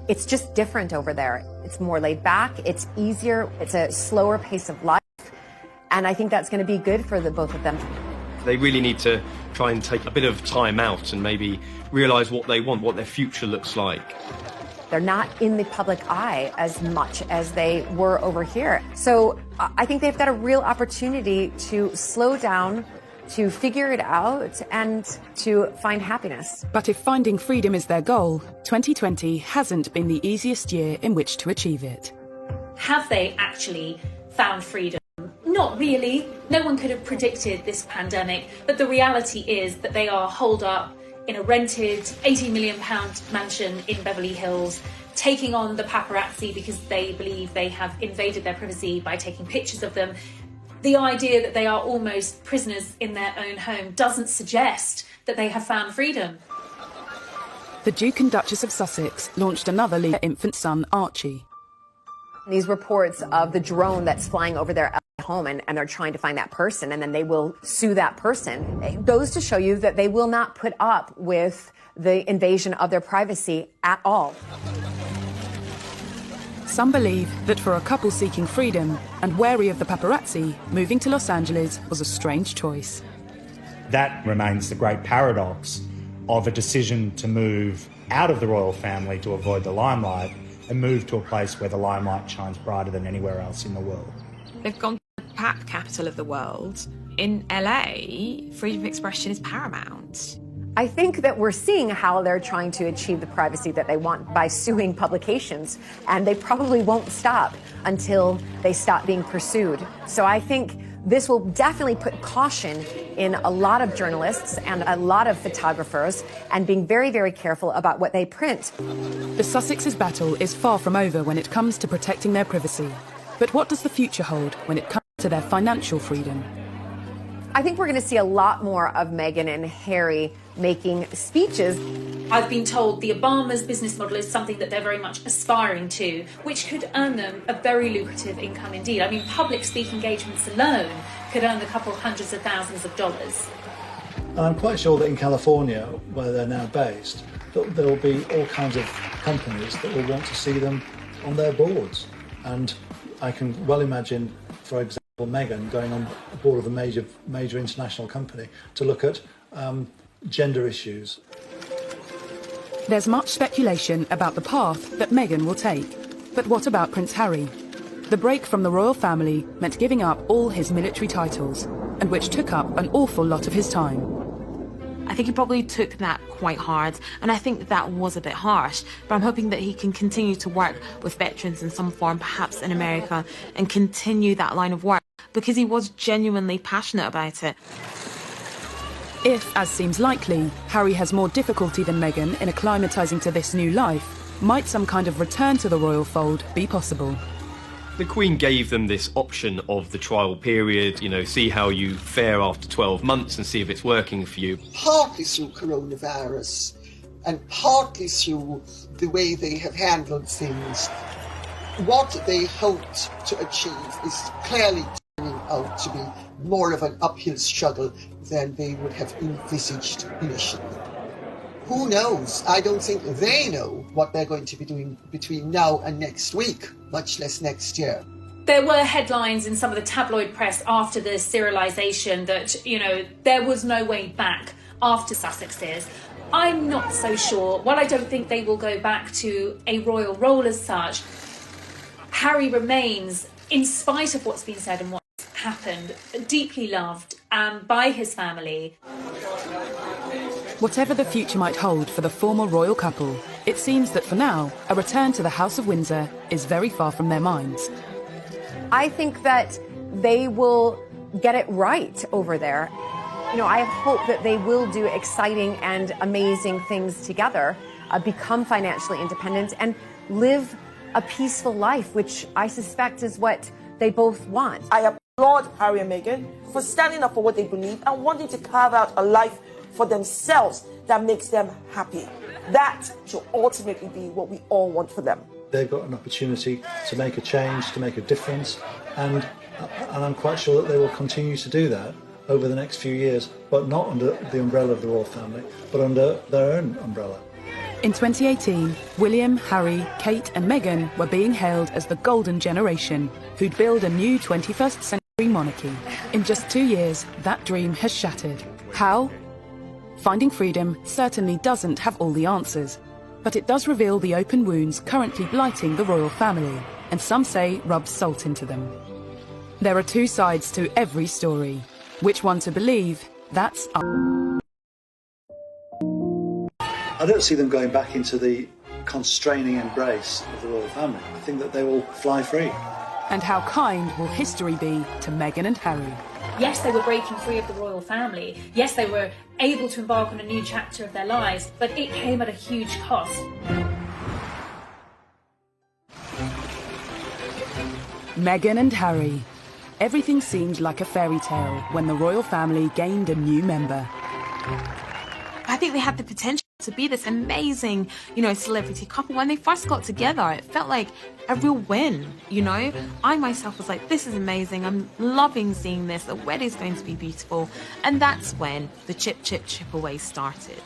It's just different over there. It's more laid back, it's easier, it's a slower pace of life, and I think that's going to be good for the both of them. They really need to try and take a bit of time out and maybe realise what they want, what their future looks like. They're not in the public eye as much as they were over here. So I think they've got a real opportunity to slow down, to figure it out, and to find happiness. But if finding freedom is their goal, 2020 hasn't been the easiest year in which to achieve it. Have they actually found freedom? Not really. No one could have predicted this pandemic, but the reality is that they are holed up in a rented £80 million mansion in Beverly Hills. taking on the paparazzi because they believe they have invaded their privacy by taking pictures of them. The idea that they are almost prisoners in their own home doesn't suggest that they have found freedom. The Duke and Duchess of Sussex launched another league for their infant son, Archie. These reports of the drone that's flying over their home and they're trying to find that person and then they will sue that person. It goes to show you that they will not put up with the invasion of their privacy at all. Some believe that for a couple seeking freedom and wary of the paparazzi, moving to Los Angeles was a strange choice. That remains the great paradox of a decision to move out of the royal family to avoid the limelight and move to a place where the limelight shines brighter than anywhere else in the world. They've gone to the pap capital of the world. In LA, freedom of expression is paramount. I think that we're seeing how they're trying to achieve the privacy that they want by suing publications, and they probably won't stop until they stop being pursued. So I think this will definitely put caution in a lot of journalists and a lot of photographers and being very, very careful about what they print. The Sussexes' battle is far from over when it comes to protecting their privacy. But what does the future hold when it comes to their financial freedom? I think we're going to see a lot more of Meghan and Harry making speeches. I've been told the Obamas' business model is something that they're very much aspiring to, which could earn them a very lucrative income indeed. I mean, public speaking engagements alone could earn a couple hundreds of thousands of dollars. And I'm quite sure that in California, where they're now based, that there will be all kinds of companies that will want to see them on their boards. And I can well imagine, for example, Meghan going on board of a major international company to look at gender issues. There's much speculation about the path that Meghan will take. But what about Prince Harry? The break from the royal family meant giving up all his military titles, and which took up an awful lot of his time. I think he probably took that quite hard, and I think that was a bit harsh, but I'm hoping that he can continue to work with veterans in some form, perhaps in America, and continue that line of work, because he was genuinely passionate about it. If, as seems likely, Harry has more difficulty than Meghan in acclimatising to this new life, might some kind of return to the royal fold be possible? The Queen gave them this option of the trial period, see how you fare after 12 months and see if it's working for you. Partly through coronavirus and partly through the way they have handled things, what they hoped to achieve is clearly turning out to be more of an uphill struggle than they would have envisaged initially. Who knows? I don't think they know what they're going to be doing between now and next week, much less next year. There were headlines in some of the tabloid press after the serialisation that, there was no way back after Sussexes. I'm not so sure. While I don't think they will go back to a royal role as such, Harry remains, in spite of what's been said and what's happened, deeply loved by his family. Whatever the future might hold for the former royal couple, it seems that for now, a return to the House of Windsor is very far from their minds. I think that they will get it right over there. I hope that they will do exciting and amazing things together, become financially independent, and live a peaceful life, which I suspect is what they both want. I applaud Harry and Meghan for standing up for what they believe and wanting to carve out a life for themselves that makes them happy. That should ultimately be what we all want for them. They've got an opportunity to make a change, to make a difference, and I'm quite sure that they will continue to do that over the next few years, but not under the umbrella of the royal family, but under their own umbrella. In 2018, William, Harry, Kate and Meghan were being hailed as the golden generation who'd build a new 21st century monarchy. In just 2 years, that dream has shattered. How? Finding freedom certainly doesn't have all the answers, but it does reveal the open wounds currently blighting the royal family, and some say rubs salt into them. There are two sides to every story. Which one to believe, that's up. I don't see them going back into the constraining embrace of the royal family. I think that they will fly free. And how kind will history be to Meghan and Harry? Yes, they were breaking free of the royal family. Yes, they were able to embark on a new chapter of their lives, but it came at a huge cost. Meghan and Harry. Everything seemed like a fairy tale when the royal family gained a new member. I think they had the potential to be this amazing, celebrity couple. When they first got together, it felt like a real win, I myself was like, this is amazing. I'm loving seeing this. The wedding's going to be beautiful. And that's when the chip away started.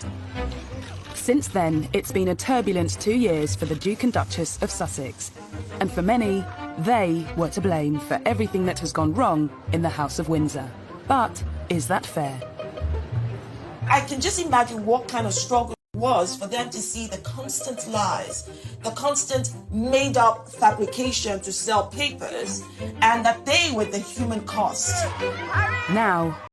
Since then, it's been a turbulent 2 years for the Duke and Duchess of Sussex. And for many, they were to blame for everything that has gone wrong in the House of Windsor. But is that fair? I can just imagine what kind of struggle it was for them to see the constant lies, the constant made-up fabrication to sell papers, and that they were the human cost. Now,